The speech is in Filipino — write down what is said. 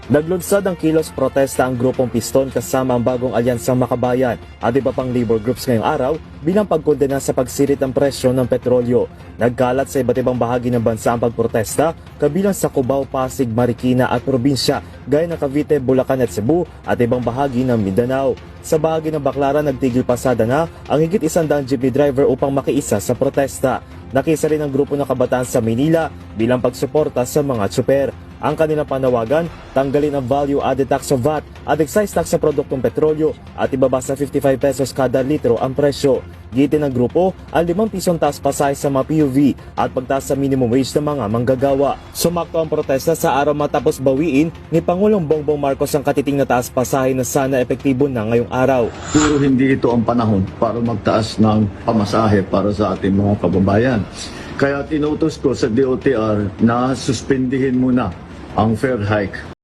Naglunsad ang kilos protesta ang grupong Piston kasama ang bagong alyansang Makabayan at iba pang labor groups ngayong araw bilang pagkondena sa pagsirit ng presyo ng petrolyo. Nagkalat sa iba't ibang bahagi ng bansa ang pagprotesta kabilang sa Cubao, Pasig, Marikina at probinsya gaya ng Cavite, Bulacan at Cebu at ibang bahagi ng Mindanao. Sa bahagi ng Baclaran, nagtigil pasada na ang higit 100 jeepney driver upang makiisa sa protesta. Nakisa rin ang grupo ng kabataan sa Manila bilang pagsuporta sa mga tsuper. Ang kanilang panawagan, tanggalin ang value-added tax o VAT at excise tax sa produktong petrolyo at ibaba sa 55 pesos kada litro ang presyo. Gitin ng grupo ang 5 pisong taas pasahe sa mga PUV at pagtaas sa minimum wage ng mga manggagawa. Sumakto ang protesta sa araw matapos bawiin ni Pangulong Bongbong Marcos ang katiting na taas pasahe na sana epektibo na ngayong araw. Puro hindi ito ang panahon para magtaas ng pamasahe para sa ating mga kababayan. Kaya tinutos ko sa DOTR na suspindihin muna ang fare hike.